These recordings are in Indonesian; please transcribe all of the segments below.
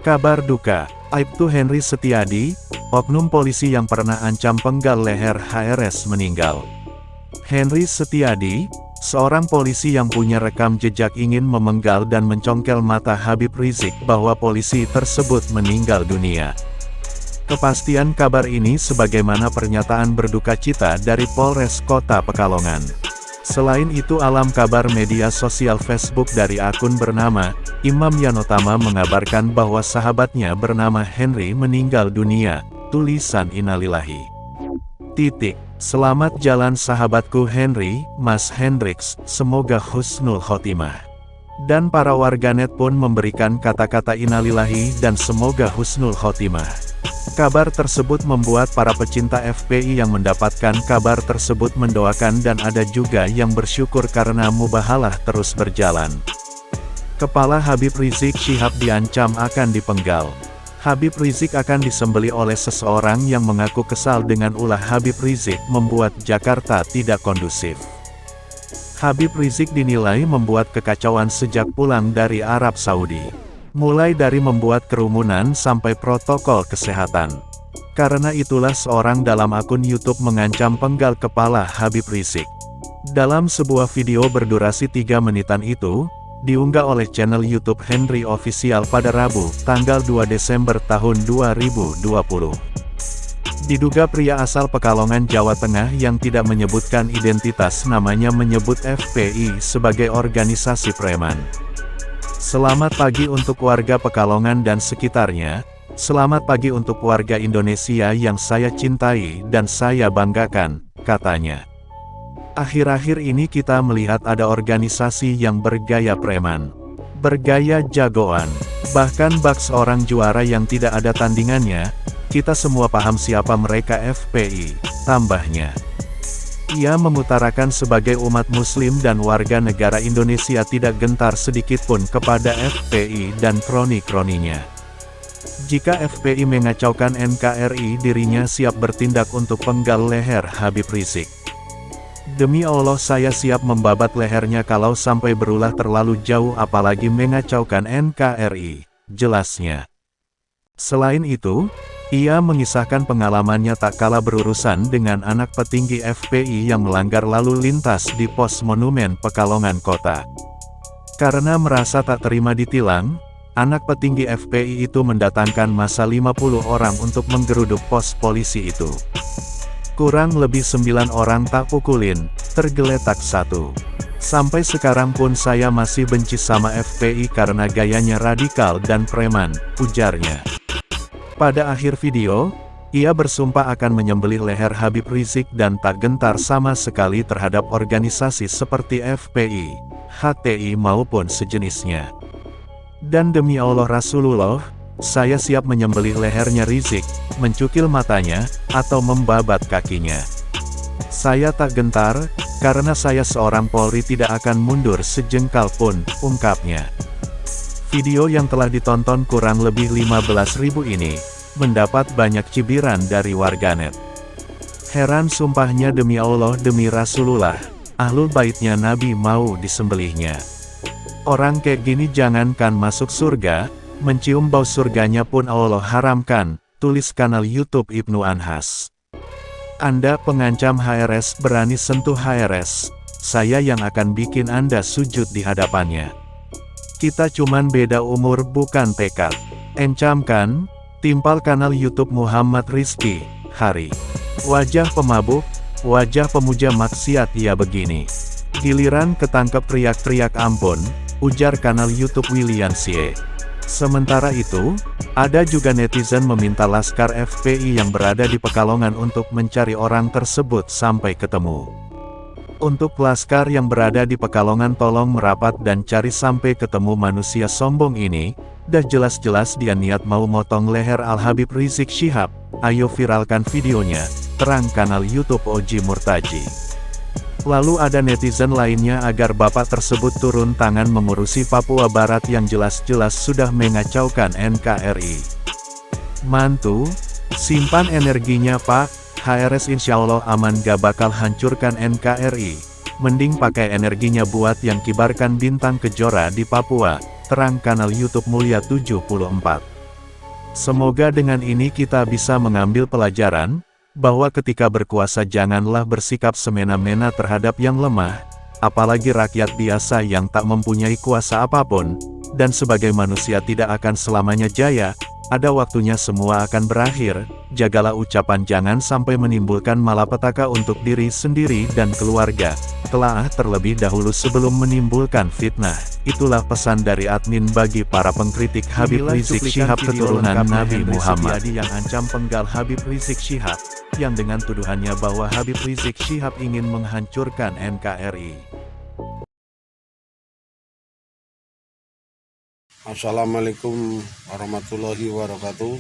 Kabar duka, Aibtu Henry Setiadi, oknum polisi yang pernah ancam penggal leher HRS meninggal. Henry Setiadi, seorang polisi yang punya rekam jejak ingin memenggal dan mencongkel mata Habib Rizik bahwa polisi tersebut meninggal dunia. Kepastian kabar ini sebagaimana pernyataan berduka cita dari Polres Kota Pekalongan. Selain itu alam kabar media sosial Facebook dari akun bernama Imam Yanotama mengabarkan bahwa sahabatnya bernama Henry meninggal dunia, tulisan innalillahi. Selamat jalan sahabatku Henry, Mas Hendrix, semoga husnul khotimah. Dan para warganet pun memberikan kata-kata innalillahi dan semoga husnul khotimah. Kabar tersebut membuat para pecinta FPI yang mendapatkan kabar tersebut mendoakan dan ada juga yang bersyukur karena mubahalah terus berjalan. Kepala Habib Rizik Syihab diancam akan dipenggal. Habib Rizik akan disembeli oleh seseorang yang mengaku kesal dengan ulah Habib Rizik membuat Jakarta tidak kondusif. Habib Rizik dinilai membuat kekacauan sejak pulang dari Arab Saudi. Mulai dari membuat kerumunan sampai protokol kesehatan. Karena itulah seorang dalam akun YouTube mengancam penggal kepala Habib Rizik. Dalam sebuah video berdurasi 3 menitan itu, diunggah oleh channel YouTube Henry Official pada Rabu, tanggal 2 Desember tahun 2020. Diduga pria asal Pekalongan, Jawa Tengah yang tidak menyebutkan identitas namanya menyebut FPI sebagai organisasi preman. Selamat pagi untuk warga Pekalongan dan sekitarnya, selamat pagi untuk warga Indonesia yang saya cintai dan saya banggakan, katanya. Akhir-akhir ini kita melihat ada organisasi yang bergaya preman, bergaya jagoan, bahkan bak seorang juara yang tidak ada tandingannya, kita semua paham siapa mereka FPI, tambahnya. Ia mengutarakan sebagai umat muslim dan warga negara Indonesia tidak gentar sedikitpun kepada FPI dan kroni-kroninya. Jika FPI mengacaukan NKRI, dirinya siap bertindak untuk penggal leher Habib Rizik. Demi Allah saya siap membabat lehernya kalau sampai berulah terlalu jauh apalagi mengacaukan NKRI, jelasnya. Selain itu, ia mengisahkan pengalamannya tak kalah berurusan dengan anak petinggi FPI yang melanggar lalu lintas di pos Monumen Pekalongan Kota. Karena merasa tak terima ditilang, anak petinggi FPI itu mendatangkan massa 50 orang untuk menggeruduk pos polisi itu. Kurang lebih 9 orang tak pukulin, tergeletak satu. Sampai sekarang pun saya masih benci sama FPI karena gayanya radikal dan preman, ujarnya. Pada akhir video, ia bersumpah akan menyembelih leher Habib Rizik dan tak gentar sama sekali terhadap organisasi seperti FPI, HTI maupun sejenisnya. Dan demi Allah Rasulullah, saya siap menyembelih lehernya Rizik, mencukil matanya, atau membabat kakinya. Saya tak gentar, karena saya seorang Polri tidak akan mundur sejengkal pun, ungkapnya. Video yang telah ditonton kurang lebih 15.000 ini, mendapat banyak cibiran dari warganet. Heran sumpahnya demi Allah demi Rasulullah, ahlul baitnya Nabi mau disembelihnya. Orang kayak gini jangankan masuk surga, mencium bau surganya pun Allah haramkan, tulis kanal YouTube Ibnu Anhas. Anda pengancam HRS berani sentuh HRS, saya yang akan bikin Anda sujud di hadapannya. Kita cuman beda umur bukan tekad. Encam kan? Timpal kanal YouTube Muhammad Rizky, Hari. Wajah pemabuk, wajah pemuja maksiat ya begini. Giliran ketangkep teriak-teriak ampun, ujar kanal YouTube William Sie. Sementara itu, ada juga netizen meminta laskar FPI yang berada di Pekalongan untuk mencari orang tersebut sampai ketemu. Untuk laskar yang berada di Pekalongan tolong merapat dan cari sampai ketemu manusia sombong ini, dah jelas-jelas dia niat mau motong leher Al-Habib Rizik Syihab, ayo viralkan videonya, terang kanal YouTube Oji Murtaji. Lalu ada netizen lainnya agar bapak tersebut turun tangan mengurusi Papua Barat yang jelas-jelas sudah mengacaukan NKRI. Mantu, simpan energinya pak, HRS insya Allah aman gak bakal hancurkan NKRI, mending pakai energinya buat yang kibarkan bintang kejora di Papua, terang kanal YouTube Mulia 74. Semoga dengan ini kita bisa mengambil pelajaran, bahwa ketika berkuasa janganlah bersikap semena-mena terhadap yang lemah, apalagi rakyat biasa yang tak mempunyai kuasa apapun, dan sebagai manusia tidak akan selamanya jaya, ada waktunya semua akan berakhir. Jagalah ucapan jangan sampai menimbulkan malapetaka untuk diri sendiri dan keluarga. Telaah terlebih dahulu sebelum menimbulkan fitnah. Itulah pesan dari admin bagi para pengkritik Habib Rizik Syihab keturunan Nabi Muhammad yang ancam penggal Habib Rizik Syihab, yang dengan tuduhannya bahwa Habib Rizik Syihab ingin menghancurkan NKRI. Assalamualaikum warahmatullahi wabarakatuh.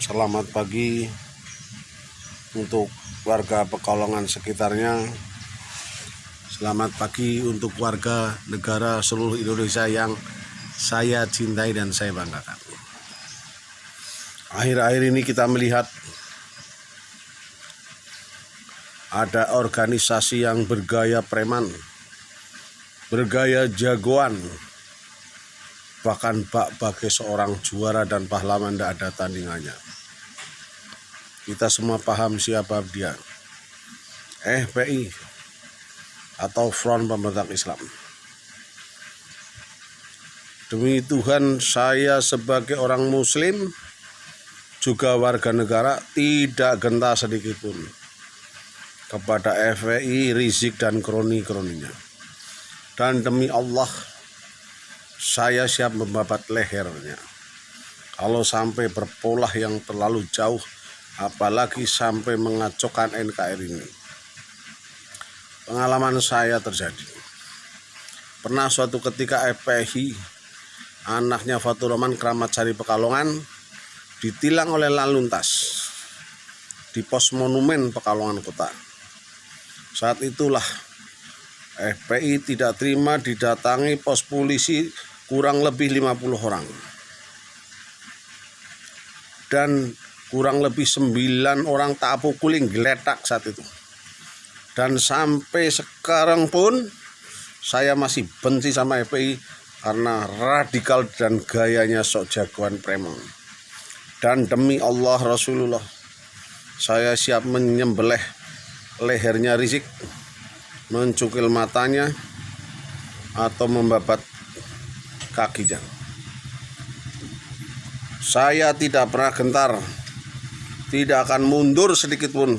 Selamat pagi untuk warga Pekalongan sekitarnya. Selamat pagi untuk warga negara seluruh Indonesia yang saya cintai dan saya banggakan. Akhir-akhir ini kita melihat ada organisasi yang bergaya preman, bergaya jagoan, bahkan sebagai seorang juara dan pahlawan tidak ada tandingannya. Kita semua paham siapa dia. FPI atau Front Pemberontak Islam. Demi Tuhan, saya sebagai orang muslim juga warga negara tidak gentar sedikitpun kepada FPI, Rizik dan kroni-kroninya. Dan demi Allah, saya siap membabat lehernya kalau sampai berpolah yang terlalu jauh, apalagi sampai mengacaukan NKRI ini. Pengalaman saya terjadi. Pernah suatu ketika FPI, anaknya Fatur Rahman Keramat Sari Pekalongan, ditilang oleh lalu lintas di pos monumen Pekalongan Kota. Saat itulah FPI tidak terima didatangi pos polisi kurang lebih 50 orang. Dan kurang lebih 9 orang tak pukulin geletak saat itu. Dan sampai sekarang pun saya masih benci sama FPI karena radikal dan gayanya sok jagoan preman. Dan demi Allah Rasulullah, saya siap menyembelih lehernya Rizik, mencukil matanya, atau membabat kakinya. Saya tidak pernah gentar, tidak akan mundur sedikit pun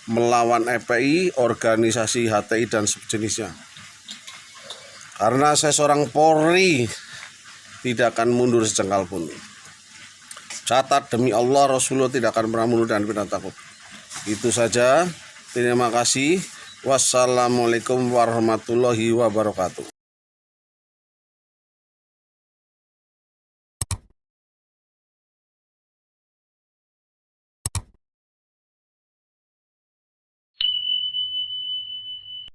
melawan FPI, organisasi HTI dan sejenisnya. Karena saya seorang Polri, tidak akan mundur sejengkal pun. Catat demi Allah, Rasulullah tidak akan pernah mundur dan tidak takut. Itu saja. Terima kasih. Wassalamualaikum warahmatullahi wabarakatuh.